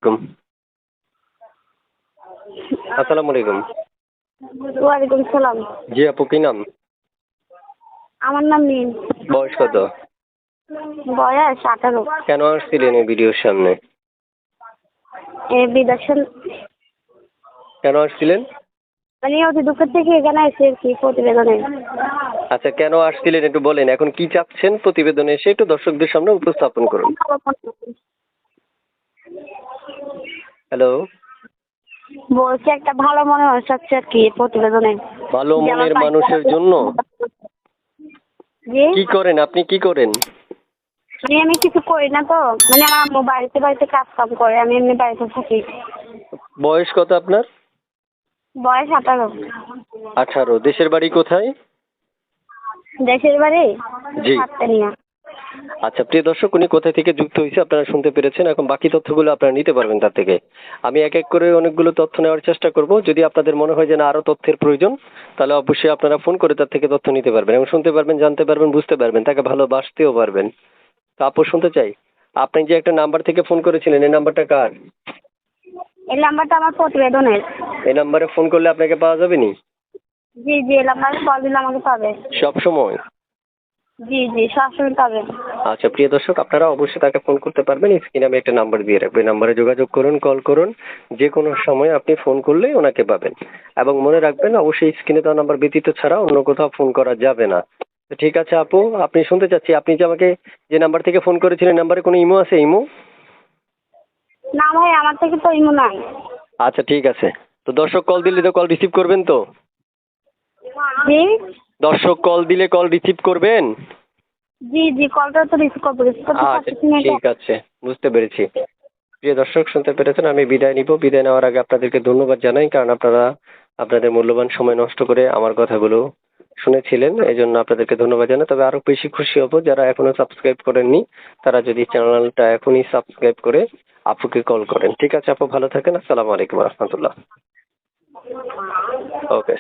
কুম। আসসালামু আলাইকুম। ওয়ালাইকুম সালাম। জি আপু, কি নাম? আমার নাম মিম। বয়স কত? বয়স 18। কেন আসছিলেন এই ভিডিওর সামনে? বিদর্শন কেন আসছিলেন? মানে অতি দুঃখ থেকে এখানে এসে আর কি প্রতিবেদনে। আচ্ছা, কেন আসছিলেন একটু বলেন। এখন কি চাচ্ছেন প্রতিবেদনে এসে একটু দর্শকদের সামনে উপস্থাপন করুন। হ্যালো। বলছি একটা ভালো মনে হচ্ছে আর কি প্রতিবেদনে। ভালো মনের মানুষের জন্য জি কি করেন আপনি? কি করেন? মানে আমি কিছু করি না তো, মানে আমার আম্মু বাড়িতে বাড়িতে কাজ কাম করে, আমি এমনি বাড়িতে থাকি। বয়স কত আপনার? বয়স 18। 18। দেশের বাড়ি কোথায়? দেশের বাড়ি জি। সাতকানিয়া। আচ্ছা প্রিয় দর্শক, উনি কোথা থেকে যুক্ত হয়েছে আপনারা শুনতে পেরেছেন। এখন বাকি তথ্যগুলো আপনারা নিতে পারবেন তার থেকে। আমি এক এক করে অনেকগুলো তথ্য নেওয়ার চেষ্টা করব। যদি আপনাদের মনে হয় যে না আরো তথ্যের প্রয়োজন, তাহলে অবশ্যই আপনারা ফোন করে তার থেকে তথ্য নিতে পারবেন এবং শুনতে পারবেন, জানতে পারবেন, বুঝতে পারবেন, তাকে ভালোবাসতেও পারবেন। তা আপু শুনতে চাই, আপনি যে একটা নাম্বার থেকে ফোন করেছিলেন, এই নাম্বারটা কার? এই নাম্বারটা আমার প্রতিবেদনের। এই নাম্বারে ফোন করলে আপনাকে পাওয়া যাবে নি? জি জি, এই নাম্বারে কল দিলে আমাকে পাবে। সব সময়? জি জি, সবসময় পাবে। আচ্ছা প্রিয় দর্শক, আপনারা অবশ্যই তাকে ফোন করতে পারবেন। স্ক্রিনে আমি একটা নাম্বার দিয়ে রাখবো, এই নাম্বারে যোগাযোগ করুন, কল করুন। যে কোনো সময় আপনি ফোন করলেই ওনাকে পাবেন। এবং মনে রাখবেন, অবশ্যই স্ক্রিনে দেওয়া নাম্বার ব্যতীত ছাড়া অন্য কোথাও ফোন করা যাবে না। তো ঠিক আছে আপু, আপনি শুনতে চাচ্ছি, আপনি যে আমাকে যে নাম্বার থেকে ফোন করেছিলেন, নাম্বারে কোনো ইমো আছে? ইমো? না ভাই, আমার থেকে তো ইমো নাই। আচ্ছা ঠিক আছে। তো দর্শক কল দিলে তো কল রিসিভ করবেন তো? জি দর্শক কল দিলে কল রিসিভ করবেন? জি জি, কলটা তো রিসিভ করতে আচ্ছা পারতেছি না। ঠিক আছে, বুঝতে পেরেছি। প্রিয় দর্শক শুনতে পেরেছেন, আমি বিদায় নিব। বিদায় নেওয়ার আগে আপনাদেরকে ধন্যবাদ জানাই, কারণ আপনারা আপনাদের মূল্যবান সময় নষ্ট করে আমার কথাগুলো শুনেছিলেন। এই জন্য আপনাদেরকে ধন্যবাদ জানাই। তবে আরো বেশি খুশি হব যারা এখনো সাবস্ক্রাইব করেননি, তারা যদি চ্যানেলটা এখনই সাবস্ক্রাইব করে আপুকে কল করেন। ঠিক আছে আপু, ভালো থাকেন। আসসালামু আলাইকুম রহমতুল্লাহ। ওকে।